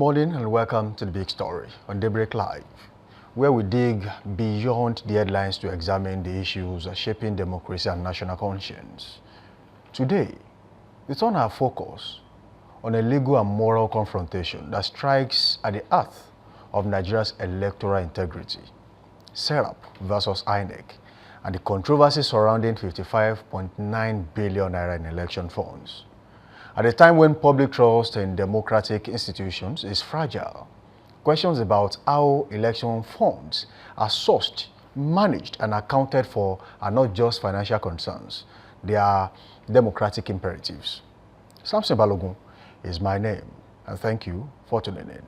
morning and welcome to the big story on Daybreak Live, where we dig beyond the headlines to examine the issues shaping democracy and national conscience. Today, we turn our focus on a legal and moral confrontation that strikes at the heart of Nigeria's electoral integrity, Serap versus Inec, and the controversy surrounding 55.9 billion naira in election funds. At a time when public trust in democratic institutions is fragile, questions about how election funds are sourced, managed, and accounted for are not just financial concerns. They are democratic imperatives. Samson Balogun is my name, and thank you for tuning in.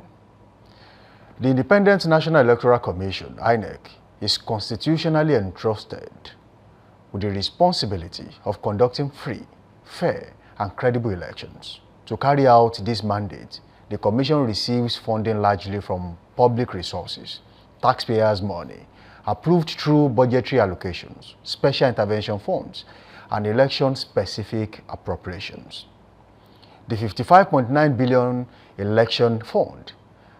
The Independent National Electoral Commission, Inec, is constitutionally entrusted with the responsibility of conducting free, fair, and credible elections. To carry out this mandate, the Commission receives funding largely from public resources, taxpayers' money, approved through budgetary allocations, special intervention funds, and election-specific appropriations. The 55.9 billion election fund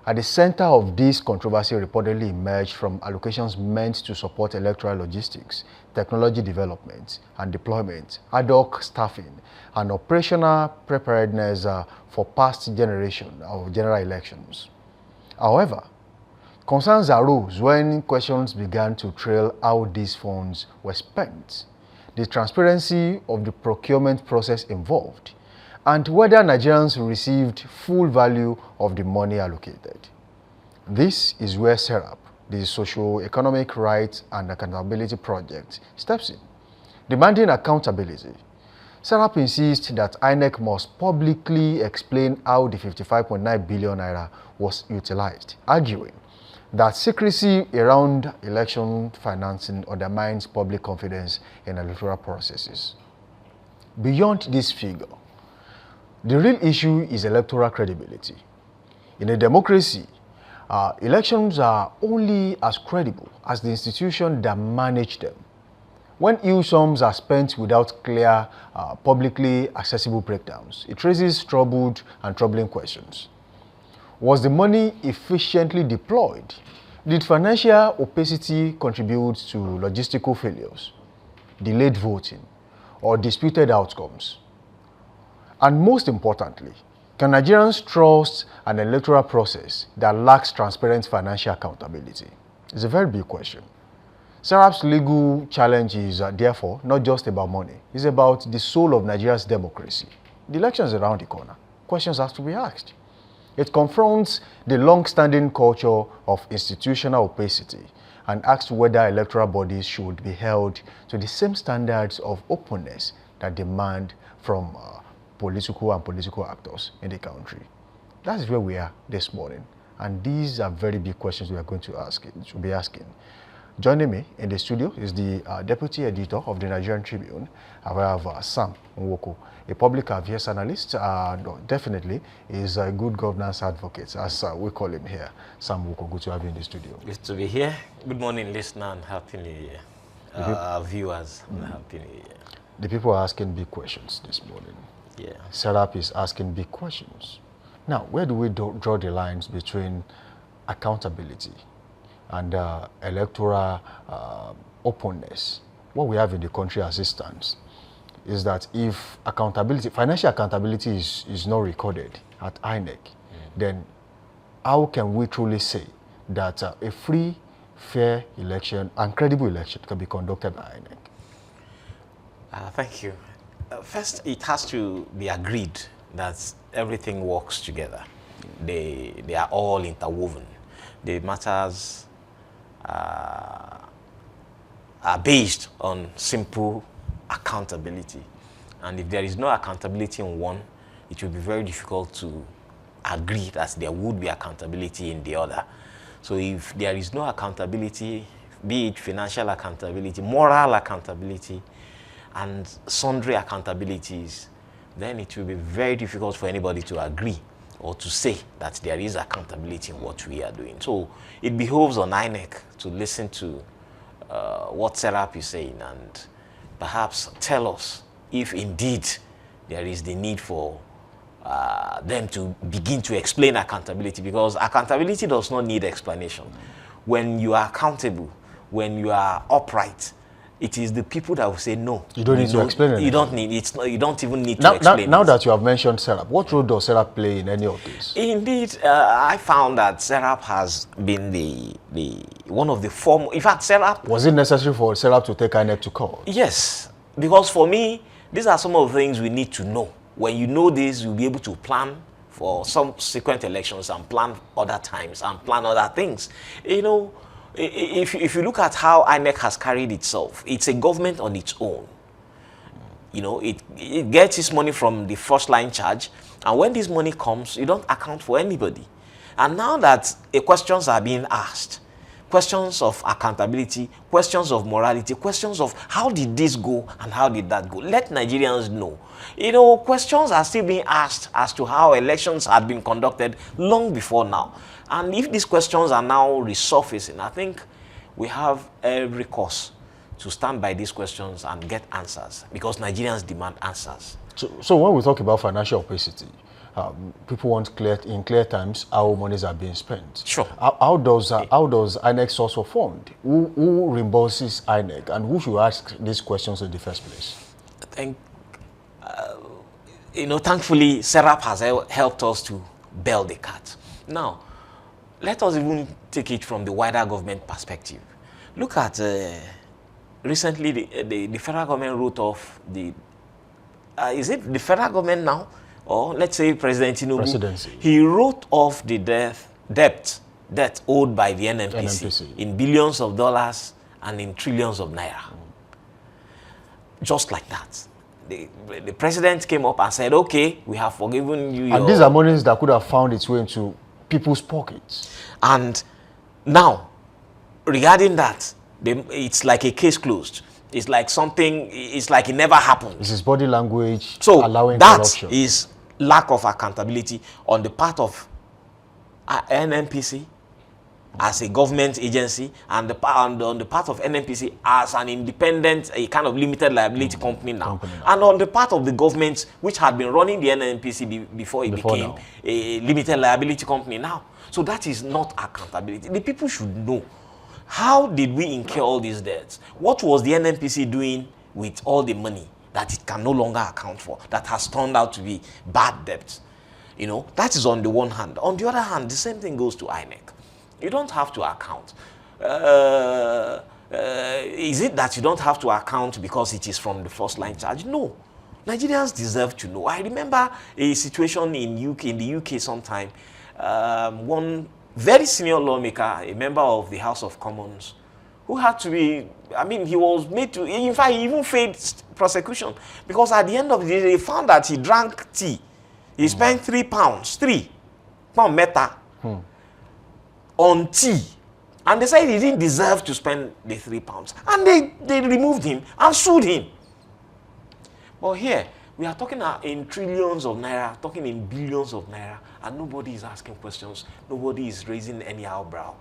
at the center of this controversy reportedly emerged from allocations meant to support electoral logistics, technology development and deployment, ad hoc staffing, and operational preparedness for past generation of general elections. However, concerns arose when questions began to trail how these funds were spent, the transparency of the procurement process involved, and whether Nigerians received full value of the money allocated. This is where Serap, the Socio-Economic Rights and Accountability Project, steps in. Demanding accountability, Serap insists that INEC must publicly explain how the 55.9 billion naira was utilized, arguing that secrecy around election financing undermines public confidence in electoral processes. Beyond this figure, the real issue is electoral credibility. In a democracy, elections are only as credible as the institution that manage them. When huge sums are spent without clear, publicly accessible breakdowns, it raises troubled and troubling questions. Was the money efficiently deployed? Did financial opacity contribute to logistical failures, delayed voting, or disputed outcomes? And most importantly, can Nigerians trust an electoral process that lacks transparent financial accountability? It's a very big question. Serap's legal challenge is therefore not just about money. It's about the soul of Nigeria's democracy. The election is around the corner. Questions have to be asked. It confronts the long-standing culture of institutional opacity and asks whether electoral bodies should be held to the same standards of openness that demand from political actors in the country. That is where we are this morning, and these are very big questions we are going to be asking. Joining me in the studio is the deputy editor of the Nigerian Tribune. I have Sam Nwoko, a public affairs analyst. Definitely is a good governance advocate, as we call him here. Sam Nwoko, good to have you in the studio. Good to be here. Good morning, listener, and happy New Year. Viewers, happy New Year. The people are asking big questions this morning. Yeah. Serap is asking big questions. Now, where do we draw the lines between accountability and electoral openness? What we have in the country as it stands is that if accountability, financial accountability is not recorded at INEC, then how can we truly say that a free, fair election and credible election can be conducted by INEC? Thank you. First, it has to be agreed that everything works together. They are all interwoven. The matters are based on simple accountability. And if there is no accountability in one, it will be very difficult to agree that there would be accountability in the other. So if there is no accountability, be it financial accountability, moral accountability, and sundry accountabilities, then it will be very difficult for anybody to agree or to say that there is accountability in what we are doing. So it behoves on INEC to listen to what Serap is saying and perhaps tell us if indeed there is the need for them to begin to explain accountability, because accountability does not need explanation. When you are accountable, when you are upright, it is the people that will say no. You don't need to explain anything. You don't need it's not, you don't even need to explain. Now that you have mentioned Serap, what role does Serap play in any of this? Indeed, I found that Serap has been the one of the form. In fact, Serap, was it necessary for Serap to take Inec to court? Yes, because for me, these are some of the things we need to know. When you know this, you'll be able to plan for subsequent elections and plan other times and plan other things. You know, if you look at how INEC has carried itself, it's a government on its own. You know, it gets its money from the first line charge, and when this money comes, you don't account for anybody. And now that questions are being asked, questions of accountability, questions of morality, questions of how did this go and how did that go, let Nigerians know. You know, questions are still being asked as to how elections had been conducted long before now. And if these questions are now resurfacing, I think we have every cause to stand by these questions and get answers, because Nigerians demand answers. So when we talk about financial opacity, people want in clear times how monies are being spent. Sure. How does INEC source of fund? Who reimburses INEC, and who should ask these questions in the first place? I think, you know, thankfully, Serap has helped us to bail the cat. Now, let us even take it from the wider government perspective. Look at recently the federal government wrote off the is it the federal government now, or let's say President Tinubu? Presidency. He wrote off the debt owed by the NNPC in billions of dollars and in trillions of naira. Just like that. The president came up and said, okay, we have forgiven you. And these are monies that could have found its way into people's pockets. And now, regarding that, it's like a case closed. It's like something, it's like it never happened. This is body language, so allowing that corruption. Is lack of accountability on the part of NNPC as a government agency, and on the part of NNPC as an independent, a kind of limited liability company now. And on the part of the government, which had been running the NNPC before it became a limited liability company now. So that is not accountability. The people should know. How did we incur all these debts? What was the NNPC doing with all the money that it can no longer account for, that has turned out to be bad debt? You know, that is on the one hand. On the other hand, the same thing goes to INEC. You don't have to account. Is it that you don't have to account because it is from the first line charge? No. Nigerians deserve to know. I remember a situation in the UK sometime. One very senior lawmaker, a member of the House of Commons, who had to be, I mean, he was made to, in fact, he even faced prosecution, because at the end of the day, they found that he drank tea. He spent £3 meta on tea. And they said he didn't deserve to spend the £3. And they removed him and sued him. But here, we are talking in trillions of naira, talking in billions of naira, and nobody is asking questions. Nobody is raising any eyebrow.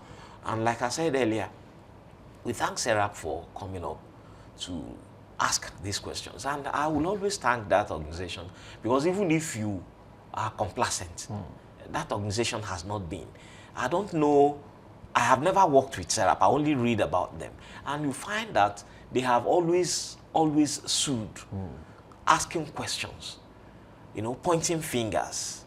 And like I said earlier, we thank Serap for coming up to ask these questions. And I will always thank that organization, because even if you are complacent, that organization has not been. I don't know, I have never worked with Serap, I only read about them. And you find that they have always sued, asking questions, you know, pointing fingers,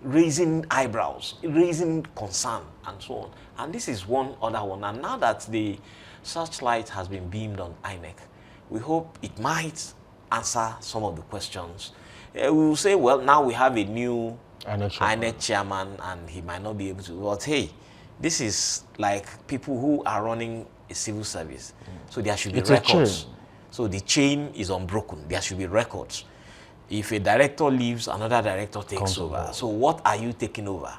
raising eyebrows, raising concern, and so on. And this is one other one. And now that the searchlight has been beamed on INEC, we hope it might answer some of the questions. We will say, well, now we have a new INEC chairman, and he might not be able to, but hey, this is like people who are running a civil service. So there should be records. So the chain is unbroken. There should be records. If a director leaves, another director takes over. So what are you taking over?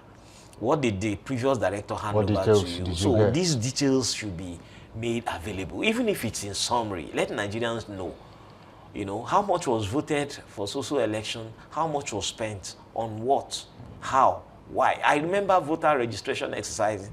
What did the previous director hand over to you? So these details should be made available, even if it's in summary. Let Nigerians know, you know, how much was voted for social election, how much was spent on what, how, why. I remember voter registration exercises.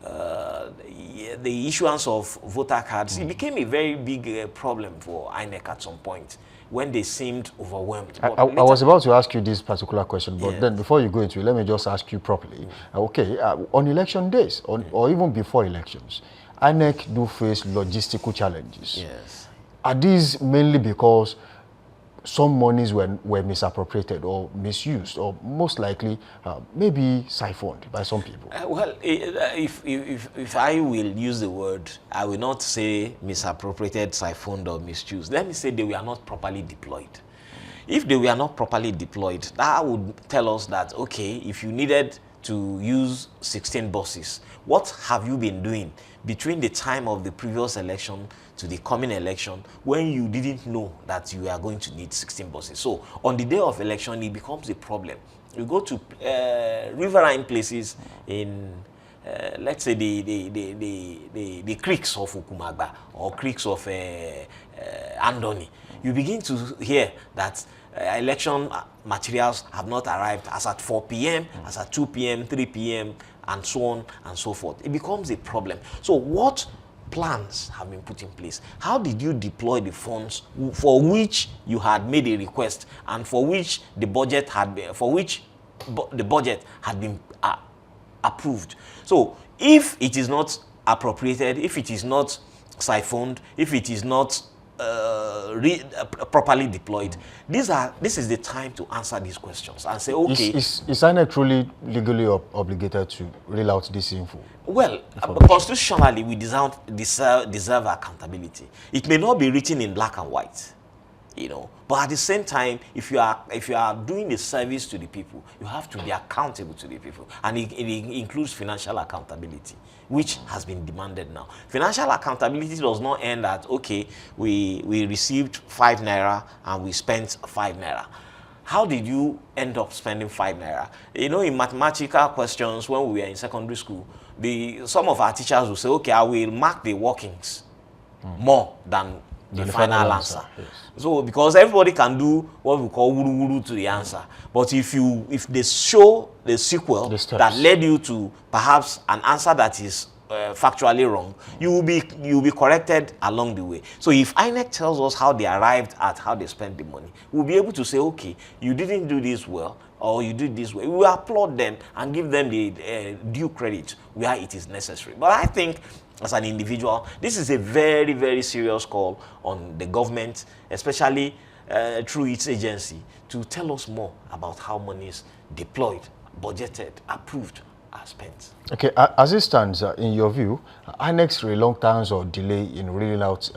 the issuance of voter cards, it became a very big problem for Inec at some point when they seemed overwhelmed. I was about to ask you this particular question, but yes. then before you go into it, let me just ask you properly. Okay, on election days, or even before elections, Inec do face logistical challenges. Yes. Are these mainly because some monies were misappropriated or misused, or most likely maybe siphoned by some people? Well, if I will use the word, I will not say misappropriated, siphoned, or misused. Let me say they were not properly deployed. If they were not properly deployed, that would tell us that, okay, if you needed to use 16 buses, what have you been doing between the time of the previous election to the coming election when you didn't know that you are going to need 16 buses? So on the day of election, it becomes a problem. You go to riverine places in, let's say, the creeks of Ukumagba or creeks of Andoni. You begin to hear that election materials have not arrived as at 4 p.m., as at 2 p.m., 3 p.m., and so on and so forth. It becomes a problem. So what plans have been put in place? How did you deploy the funds for which you had made a request and for which the budget had been, approved? So if it is not appropriated, if it is not siphoned, if it is not properly deployed, this is the time to answer these questions and say, okay, is INEC truly legally obligated to reel out this info? Well, constitutionally, we deserve accountability. It may not be written in black and white, you know, but at the same time, if you are doing a service to the people, you have to be accountable to the people, and it includes financial accountability, which has been demanded now. Financial accountability does not end at, okay, we received 5 naira and we spent 5 naira. How did you end up spending 5 naira? You know, in mathematical questions, when we were in secondary school, some of our teachers will say, okay, I will mark the workings more than the final answer. Yes. So, because everybody can do what we call wuru-wuru to the answer. But if they show the sequel that led you to perhaps an answer that is factually wrong, you will be corrected along the way. So if INEC tells us how they arrived at how they spent the money, we'll be able to say, okay, you didn't do this well, or you did this way. We will applaud them and give them the due credit where it is necessary. But I think, as an individual, this is a very, very serious call on the government, especially through its agency, to tell us more about how money is deployed, budgeted, approved, are spent. Okay, as it stands, in your view, INEC's reluctance or delay in reeling out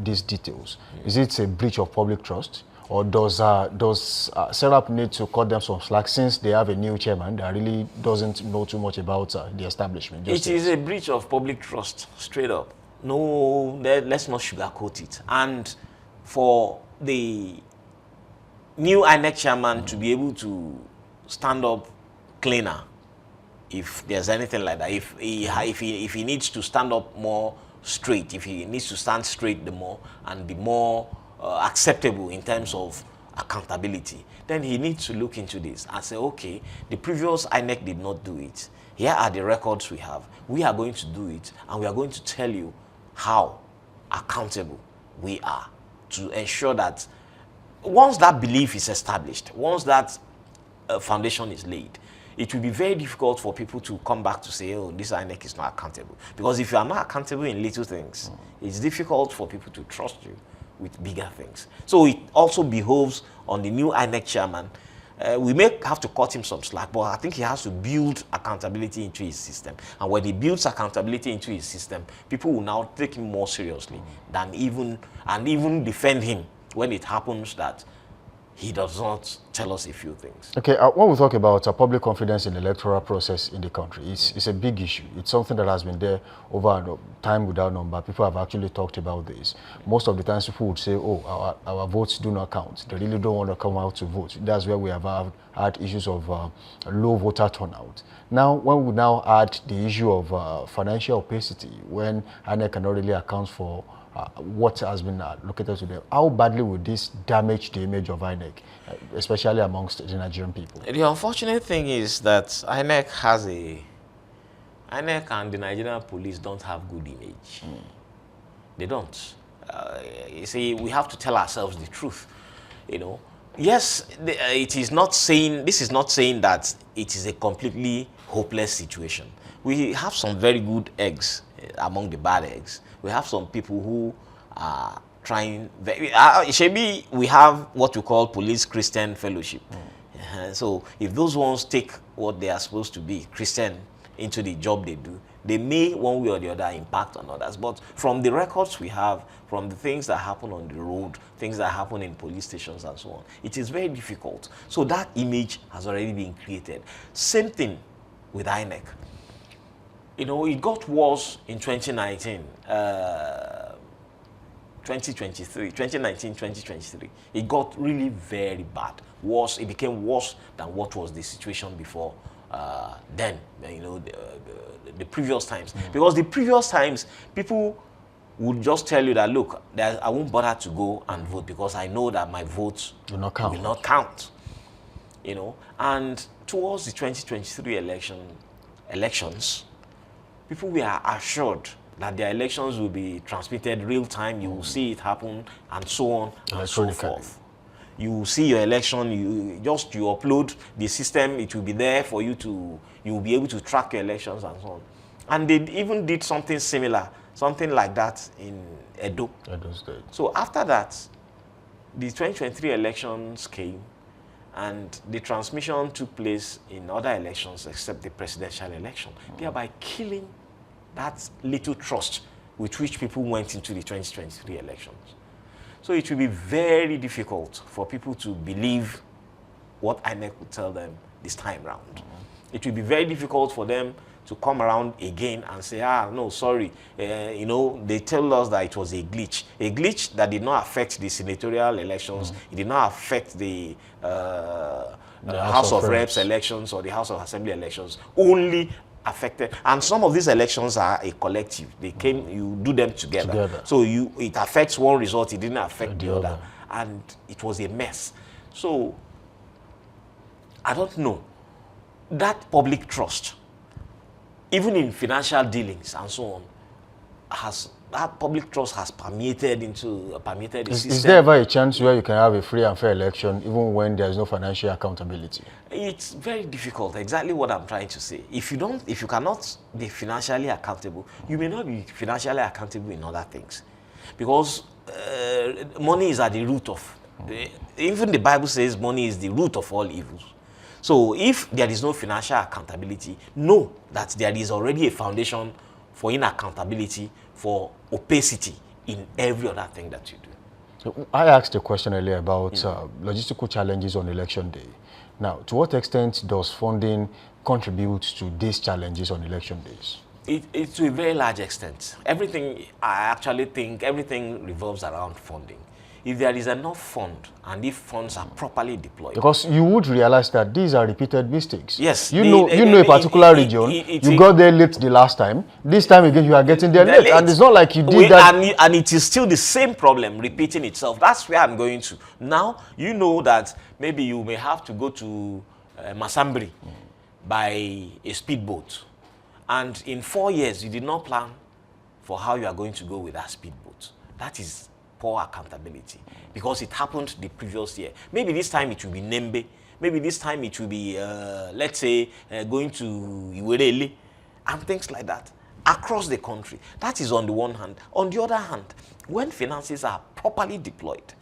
these details, is it a breach of public trust? Or does Serap need to cut them some slack since they have a new chairman that really doesn't know too much about the establishment? It is a breach of public trust, straight up. No, let's not sugarcoat it. And for the new INEC chairman to be able to stand up cleaner, if there's anything like that, if he needs to stand up more straight, if he needs to stand straight the more and be more acceptable in terms of accountability, then he needs to look into this and say, okay, the previous INEC did not do it. Here are the records we have. We are going to do it, and we are going to tell you how accountable we are to ensure that once that belief is established, once that foundation is laid, it will be very difficult for people to come back to say, oh, this INEC is not accountable. Because if you are not accountable in little things, it's difficult for people to trust you with bigger things. So it also behoves on the new INEC chairman. We may have to cut him some slack, but I think he has to build accountability into his system. And when he builds accountability into his system, people will now take him more seriously than even defend him when it happens that he does not tell us a few things. Okay, when we talk about public confidence in the electoral process in the country, it's a big issue. It's something that has been there over time without number. People have actually talked about this. Most of the times people would say, oh, our votes do not count. They really don't want to come out to vote. That's where we have had issues of low voter turnout. Now, when we now add the issue of financial opacity, when INEC cannot really account for what has been allocated to them, how badly would this damage the image of INEC, especially amongst the Nigerian people? The unfortunate thing is that INEC INEC and the Nigerian police don't have good image. They don't. You see, we have to tell ourselves the truth. You know, yes, it is not saying, this is not saying that it is a completely hopeless situation. We have some very good eggs among the bad eggs. We have some people who are trying, maybe we have what we call police Christian fellowship. So if those ones take what they are supposed to be, Christian, into the job they do, they may one way or the other impact on others. But from the records we have, from the things that happen on the road, things that happen in police stations and so on, it is very difficult. So that image has already been created. Same thing with INEC. You know, it got worse in 2019, 2023, 2019, 2023. It got really very bad. Worse, it became worse than what was the situation before then, you know, the previous times. Because the previous times, people would just tell you that, look, I won't bother to go and vote because I know that my votes will not count. You know, and towards the 2023 elections, people were assured that their elections will be transmitted real time. You will see it happen, and so on and so forth. You will see your election. You upload the system. It will be there for you to. You will be able to track your elections and so on. And they even did something similar, something like that in Edo. Edo State. So after that, the 2023 elections came, and the transmission took place in other elections except the presidential election, thereby killing that little trust with which people went into the 2023 elections. So it will be very difficult for people to believe what INEC would tell them this time round. It will be very difficult for them to come around again and say, no, sorry, you know, they tell us that it was a glitch that did not affect the senatorial elections, it did not affect the House of Reps elections or the House of Assembly elections, only affected, and some of these elections are a collective. They came, you do them together. So it affects one result, it didn't affect the other, and it was a mess. So I don't know, that public trust, even in financial dealings and so on, that public trust has permeated the system. Is there ever a chance where you can have a free and fair election even when there is no financial accountability? It's very difficult. Exactly what I'm trying to say. If you cannot be financially accountable, you may not be financially accountable in other things, because money is at the root of. Even the Bible says money is the root of all evils. So if there is no financial accountability, know that there is already a foundation for inaccountability, for opacity in every other thing that you do. So I asked a question earlier about logistical challenges on election day. Now, to what extent does funding contribute to these challenges on election days? It's to a very large extent. I actually think everything revolves around funding. If there is enough fund and if funds are properly deployed. Because you would realize that these are repeated mistakes. Yes. You know a particular region, you got there late the last time. This time again, you are getting there late. And it's not like you did that. And it is still the same problem repeating itself. That's where I'm going to. Now, you know that maybe you may have to go to Masambri by a speedboat. And in 4 years, you did not plan for how you are going to go with that speedboat. That is poor accountability, because it happened the previous year. Maybe this time it will be Nembe. Maybe this time it will be, let's say, going to Iwerele and things like that across the country. That is on the one hand. On the other hand, when finances are properly deployed,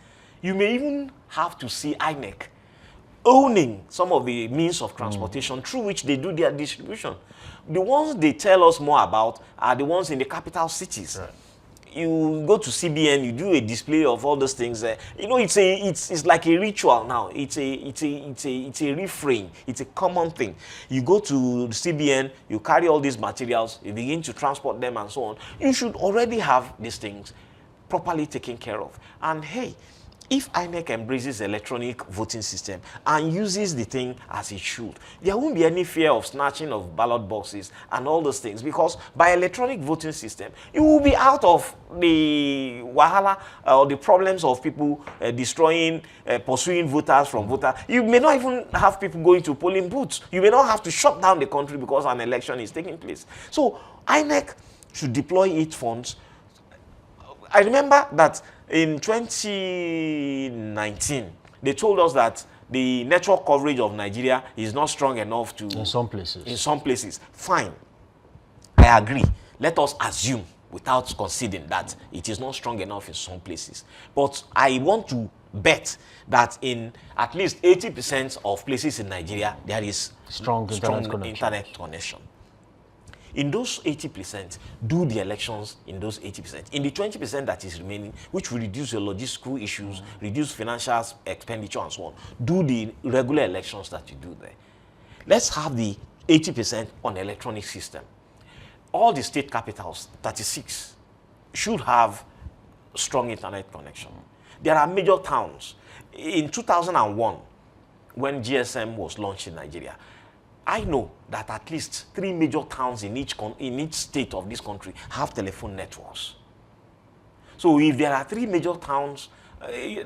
you may even have to see INEC owning some of the means of transportation through which they do their distribution. The ones they tell us more about are the ones in the capital cities. Right. You go to CBN, you do a display of all those things. You know, it's like a ritual now. It's a refrain. It's a common thing. You go to CBN, you carry all these materials, you begin to transport them and so on. You should already have these things properly taken care of. And hey, If INEC embraces electronic voting system and uses the thing as it should, there won't be any fear of snatching of ballot boxes and all those things, because by electronic voting system, you will be out of the wahala or the problems of people destroying, pursuing voters from voter. You may not even have people going to polling booths. You may not have to shut down the country because an election is taking place. So INEC should deploy its funds. I remember that in 2019, they told us that the network coverage of Nigeria is not strong enough to... In some places. In some places. Fine. I agree. Let us assume, without conceding, that it is not strong enough in some places. But I want to bet that in at least 80% of places in Nigeria, there is strong internet connection. In those 80%, do the elections in those 80%. In the 20% that is remaining, which will reduce your logistical issues, reduce financial expenditure and so on, do the regular elections that you do there. Let's have the 80% on electronic system. All the state capitals, 36, should have strong internet connection. There are major towns. In 2001, when GSM was launched in Nigeria, I know that at least 3 major towns in each state of this country have telephone networks. So if there are 3 major towns,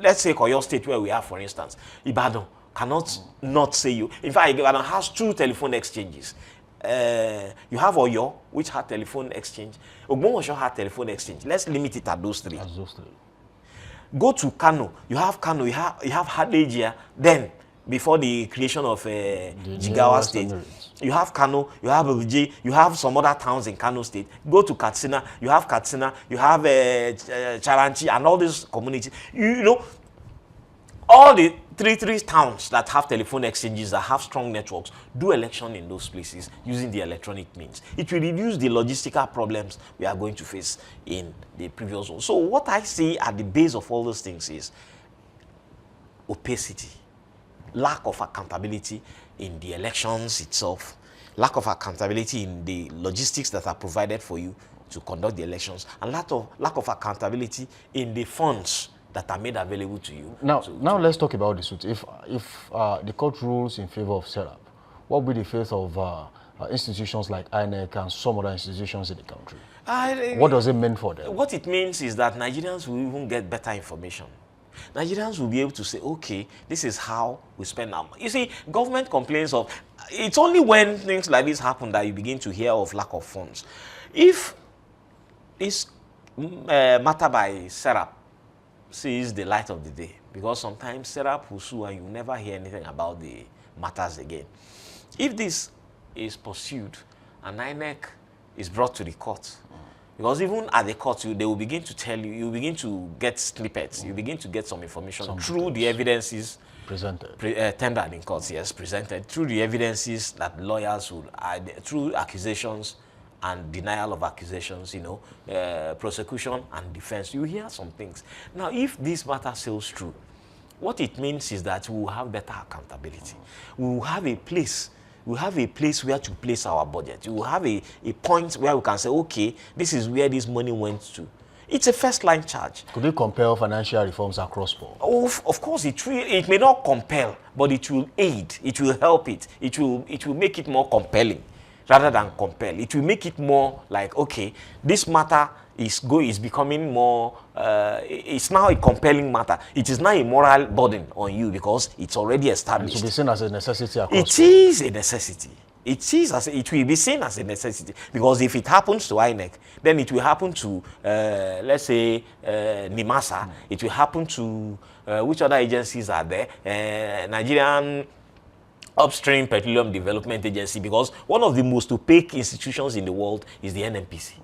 let's say Oyo State, where we are, for instance, Ibadan cannot not say you. In fact, Ibadan has 2 telephone exchanges. You have Oyo, which had telephone exchange. Ogbomosho had telephone exchange. Let's limit it at those 3. As those 3. Go to Kano. You have Kano. You have Hadejia. Then, before the creation of Jigawa State, you have Kano, you have Abuja, you have some other towns in Kano State. Go to Katsina, you have Charanchi, and all these communities. You know, all the three towns that have telephone exchanges, that have strong networks, do election in those places using the electronic means. It will reduce the logistical problems we are going to face in the previous one. So what I see at the base of all those things is opacity. Lack of accountability in the elections itself, lack of accountability in the logistics that are provided for you to conduct the elections, and lack of accountability in the funds that are made available to you. Now let's talk about the suit. If the court rules in favor of Serap, what will be the fate of institutions like INEC and some other institutions in the country? What does it mean for them? What it means is that Nigerians will even get better information. Nigerians will be able to say, okay, this is how we spend our money. You see, government complains of, it's only when things like this happen that you begin to hear of lack of funds. If this matter by Serap sees the light of the day, because sometimes Serap will sue and you never hear anything about the matters again. If this is pursued and INEC is brought to the court, because even at the court, they will begin to tell you, you begin to get snippets, you begin to get some information through the evidences presented, tendered in courts, yes, presented, through the evidences that lawyers would, through accusations and denial of accusations, you know, prosecution and defense. You hear some things. Now, if this matter sails through, what it means is that we will have better accountability. We will have a place. We have a place where to place our budget. We will have a point where we can say, okay, this is where this money went to. It's a first-line charge. Could you compel financial reforms across board? Of course, it may not compel, but it will aid. It will help it. It will make it more compelling rather than compel. It will make it more like, okay, this matter is becoming more, it's now a compelling matter. It is now a moral burden on you because it's already established. It will be seen as a necessity across It is a necessity. It will be seen as a necessity because if it happens to INEC, then it will happen to, let's say, NIMASA. It will happen to, which other agencies are there? Nigerian Upstream Petroleum Development Agency, because one of the most opaque institutions in the world is the NNPC.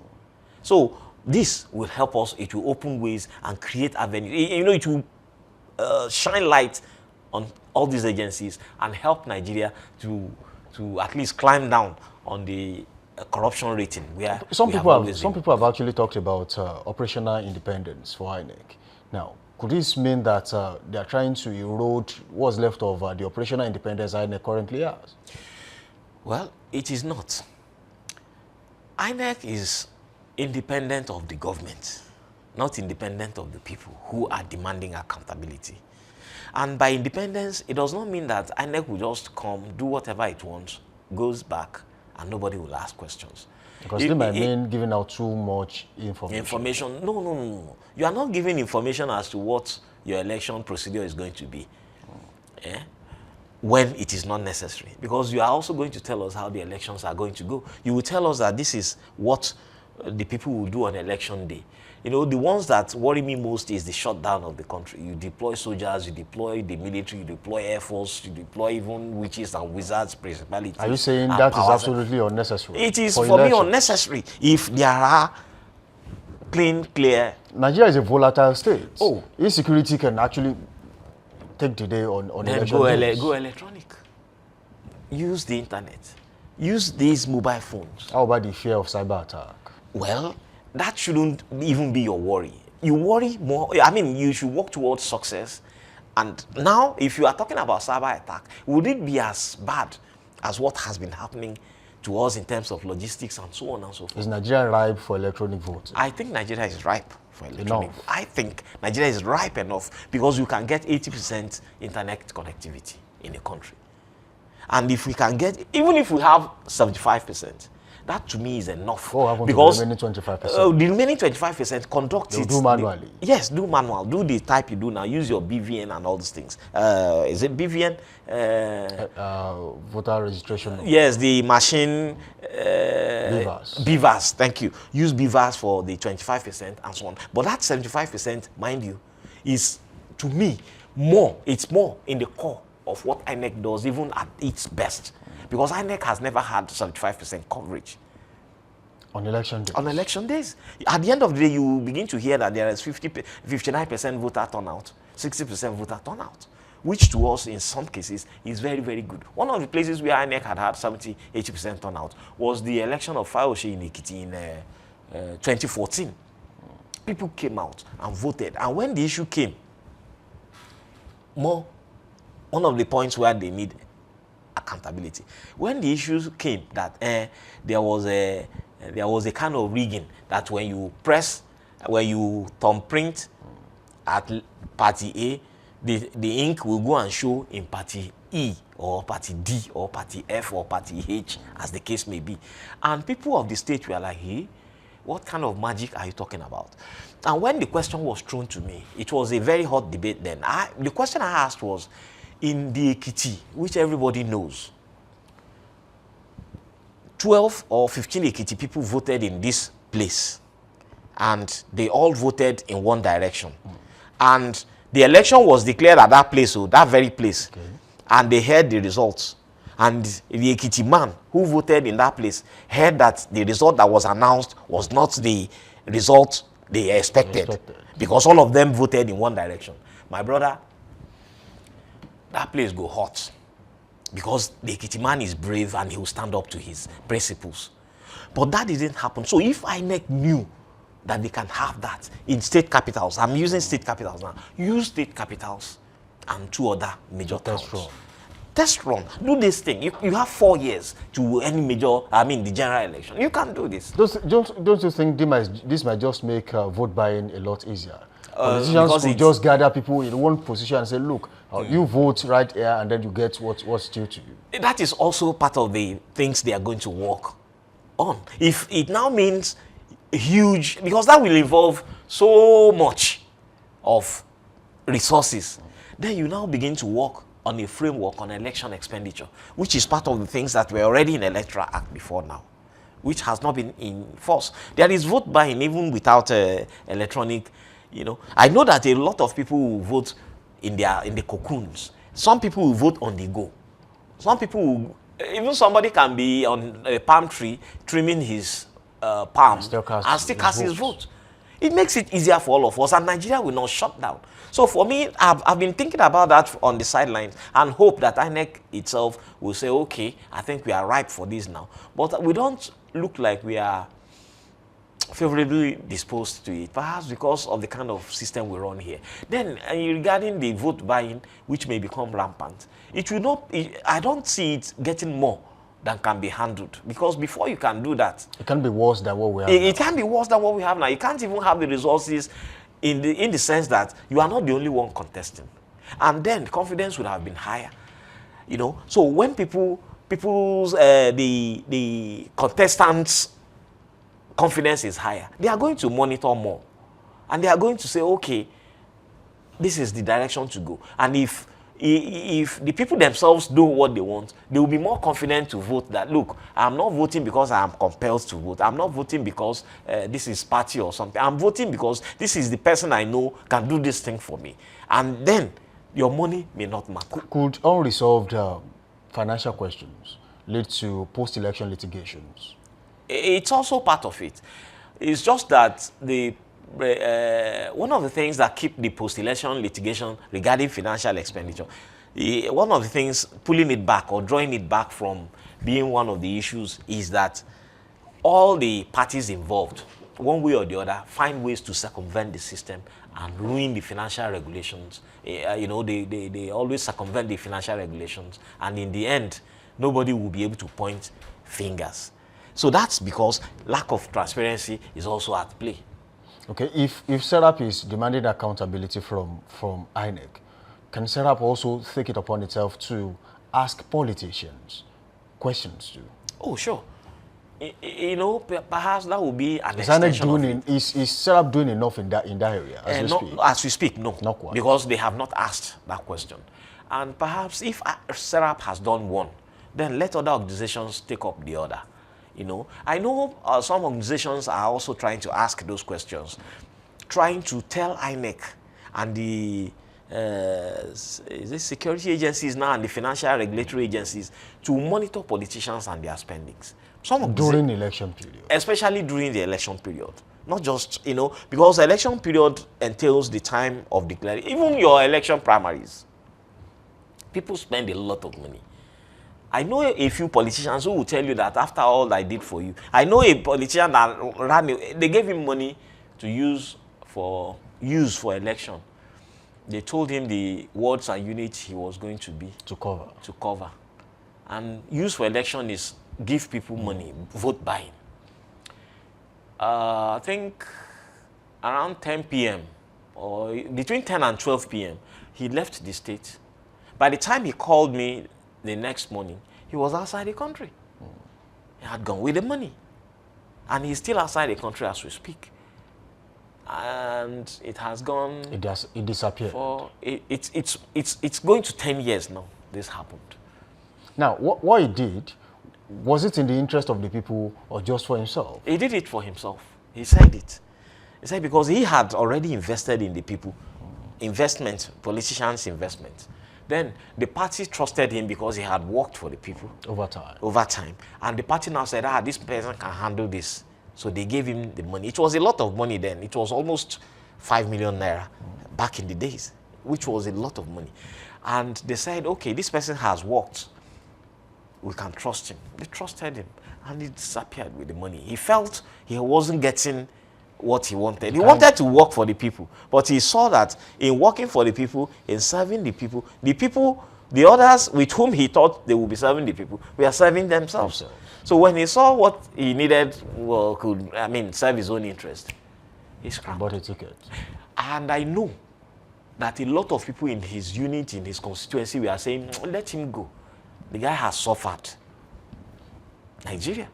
So this will help us. It will open ways and create avenues. You know, it will shine light on all these agencies and help Nigeria to at least climb down on the corruption rating. Where some people have actually talked about operational independence for INEC. Now, could this mean that they are trying to erode what's left of the operational independence INEC currently has? Well, it is not. INEC is independent of the government. not independent of the people who are demanding accountability. And by independence, it does not mean that INEC will just come, do whatever it wants, goes back, and nobody will ask questions. Because they might mean giving out too much information. No. You are not giving information as to what your election procedure is going to be. When it is not necessary. Because you are also going to tell us how the elections are going to go. You will tell us that this is what the people will do on election day. You know, the ones that worry me most is the shutdown of the country. You deploy soldiers, you deploy the military, you deploy air force, you deploy even witches and wizards, principalities. Are you saying that is absolutely unnecessary? It is for me unnecessary if there are clear. Nigeria is a volatile state. Oh, insecurity can actually take the day on election days. Go electronic. Use the internet. Use these mobile phones. How about the fear of cyber attack? Well, that shouldn't even be your worry. You worry more. I mean, you should work towards success. And now, if you are talking about cyber attack, would it be as bad as what has been happening to us in terms of logistics and so on and so forth? Is Nigeria ripe for electronic voting? I think Nigeria is ripe for electronic voting. I think Nigeria is ripe enough because you can get 80% internet connectivity in the country. And if we can get, even if we have 75%, that to me is enough. Oh, because the remaining 25%. The remaining 25% conduct it. Do manually. Yes, do manual. Do the type you do now. Use your BVN and all these things. Is it BVN? Voter registration. Yes, the machine. BVAS. Thank you. Use BVAS for the 25% and so on. But that 75%, mind you, is to me more. It's more in the core of what INEC does, even at its best. Because INEC has never had 75% coverage. On election days? On election days. At the end of the day, you begin to hear that there is 59% voter turnout, 60% voter turnout, which to us, in some cases, is very, very good. One of the places where INEC had 70, 80% turnout was the election of Fayose in Ekiti in 2014. People came out and voted. And when the issue came, one of the points where they need accountability. When the issues came that there was a kind of rigging that when you thumbprint at party A, the ink will go and show in party E or party D or party F or party H, as the case may be. And people of the state were like, hey, what kind of magic are you talking about? And when the question was thrown to me, it was a very hot debate then. The question I asked was, in the Ekiti, which everybody knows, 12 or 15 Ekiti people voted in this place, and they all voted in one direction. And the election was declared at that place, so that very place, and they heard the results. And the Ekiti man who voted in that place heard that the result that was announced was not the result they expected. Because all of them voted in one direction. My brother, that place go hot because the Ekiti man is brave and he will stand up to his principles. But that didn't happen. So if INEC knew that they can have that in state capitals, I'm using state capitals now, use state capitals and 2 other major towns. Test run. Do this thing. You have 4 years to any the general election. You can do this. Don't you think this might just make vote buying a lot easier? Politicians could just gather people in one position and say, look, you vote right here and then you get what's due to you. That is also part of the things they are going to work on. If it now means huge, because that will involve so much of resources, then you now begin to work on a framework on election expenditure, which is part of the things that were already in the Electoral Act before now, which has not been in force. There is vote buying even without electronic. I know that a lot of people will vote in the cocoons. Some people will vote on the go. Some people will, even somebody can be on a palm tree trimming his palm and still cast his vote. It makes it easier for all of us, and Nigeria will not shut down. So for me, I've been thinking about that on the sidelines and hope that INEC itself will say, okay, I think we are ripe for this now. But we don't look like we are favorably disposed to it, perhaps because of the kind of system we run here. Then, regarding the vote buying, which may become rampant, it will not. I don't see it getting more than can be handled. Because before you can do that, it can be worse than what we have it can be worse than what we have now. You can't even have the resources in the sense that you are not the only one contesting. And then confidence would have been higher. You know, so when the contestants' confidence is higher, they are going to monitor more. And they are going to say, okay, this is the direction to go. And if the people themselves do what they want, they will be more confident to vote that, look, I'm not voting because I am compelled to vote. I'm not voting because this is party or something. I'm voting because this is the person I know can do this thing for me. And then your money may not matter. Could unresolved financial questions lead to post-election litigations? It's also part of it. It's just that one of the things that keep the post-election litigation regarding financial expenditure, one of the things pulling it back or drawing it back from being one of the issues is that all the parties involved, one way or the other, find ways to circumvent the system and ruin the financial regulations. You know, they always circumvent the financial regulations, and in the end, nobody will be able to point fingers. So that's because lack of transparency is also at play. Okay, if Serap is demanding accountability from Inec, can Serap also take it upon itself to ask politicians questions too? Oh, sure. You know, perhaps that would be an extension of it. Is Serap doing enough in that area as we speak? As we speak, no. Not quite. Because they have not asked that question. And perhaps if Serap has done one, then let other organizations take up the other. You know, I know some organizations are also trying to ask those questions, trying to tell INEC and the security agencies now and the financial regulatory agencies to monitor politicians and their spendings. During the election period. Especially during the election period. Not just, you know, because the election period entails the time of declaring, even your election primaries. People spend a lot of money. I know a few politicians who will tell you that after all I did for you. I know a politician that they gave him money to use for election. They told him the wards and units he was going to be. To cover. And use for election is give people money, vote buying. I think around 10 p.m. or between 10 and 12 p.m. he left the state. By the time he called me the next morning, he was outside the country. He had gone with the money. And he's still outside the country as we speak. And it has gone... It disappeared. It's going to 10 years now, this happened. Now, what he did, was it in the interest of the people or just for himself? He did it for himself. He said it. He said because he had already invested in the people. Investment, politicians' investment. Then the party trusted him because he had worked for the people. Over time. Over time. And the party now said, this person can handle this. So they gave him the money. It was a lot of money then. It was almost 5 million naira back in the days, which was a lot of money. And they said, okay, this person has worked. We can trust him. They trusted him. And he disappeared with the money. He felt he wasn't getting what he wanted. He wanted to work for the people, but he saw that in working for the people, in serving the people, the others with whom he thought they would be serving the people, were serving themselves. So when he saw what he needed, serve his own interest, he scrapped. Bought a ticket. And I know that a lot of people in his unit, in his constituency, were saying, let him go. The guy has suffered. Nigeria.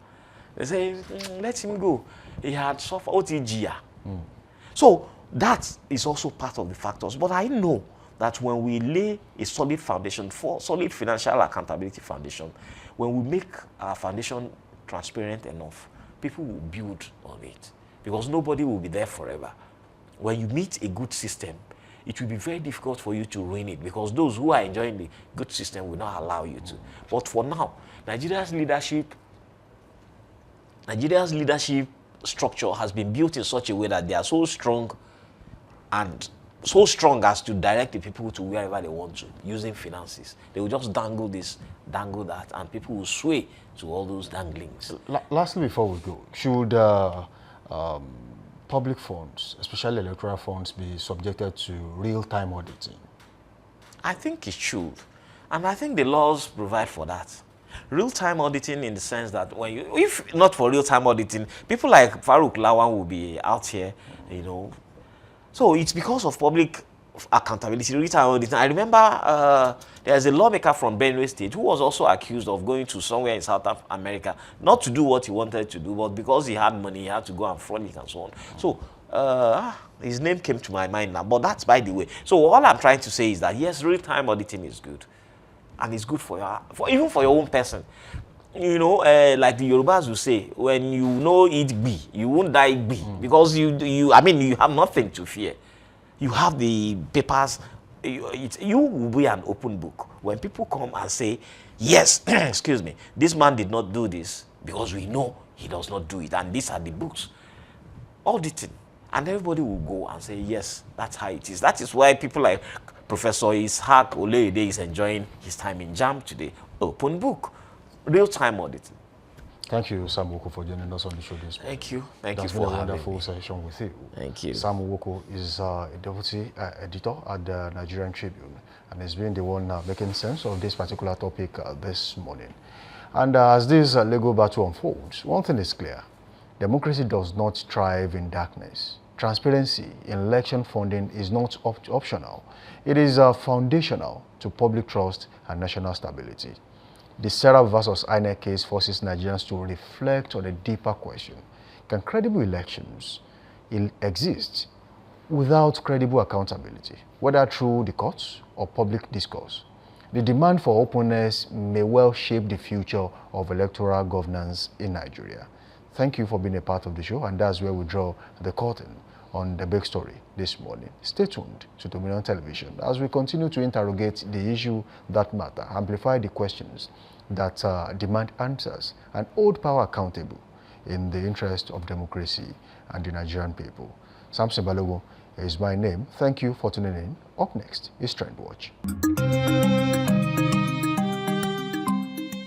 They say, let him go. He had suffered OTG. So that is also part of the factors. But I know that when we lay a solid foundation, solid financial accountability foundation, when we make our foundation transparent enough, people will build on it. Because nobody will be there forever. When you meet a good system, it will be very difficult for you to ruin it because those who are enjoying the good system will not allow you to. But for now, Nigeria's leadership structure has been built in such a way that they are so strong as to direct the people to wherever they want to using finances. They will just dangle this, dangle that, and people will sway to all those danglings. Lastly, before we go, should public funds, especially electoral funds, be subjected to real-time auditing? I think it should. And I think the laws provide for that. Real-time auditing in the sense that when you, if not for real-time auditing, people like Farouk Lawan will be out here, you know. So it's because of public accountability, real-time auditing. I remember there's a lawmaker from Benue State who was also accused of going to somewhere in South America, not to do what he wanted to do, but because he had money, he had to go and frolic and so on. So his name came to my mind now, but that's by the way. So all I'm trying to say is that yes, real-time auditing is good. And it's good for even for your own person. You know, like the Yorubas will say, when you know it be, you won't die be, because you have nothing to fear. You have the papers. You will be an open book. When people come and say, yes, excuse me, this man did not do this, because we know he does not do it, and these are the books. Auditing. And everybody will go and say, yes, that's how it is. That is why people like Professor Ishaq Olede is enjoying his time in JAM today. Open book, real-time auditing. Thank you, Sam Woko, for joining us on the show this morning. Thank you. Thank you for having me. It's been a wonderful session with you. Thank you. Sam Woko is a deputy editor at the Nigerian Tribune, and has been the one making sense of this particular topic this morning. And as this legal battle unfolds, one thing is clear. Democracy does not thrive in darkness. Transparency in election funding is not optional. It is foundational to public trust and national stability. The Serap versus Inec case forces Nigerians to reflect on a deeper question. Can credible elections exist without credible accountability, whether through the courts or public discourse? The demand for openness may well shape the future of electoral governance in Nigeria. Thank you for being a part of the show, and that's where we draw the curtain on the big story this morning. Stay tuned to Dominion Television as we continue to interrogate the issue that matter, amplify the questions that demand answers, and hold power accountable in the interest of democracy and the Nigerian people. Samson Balogo is my name. Thank you for tuning in. Up next is Trend Watch.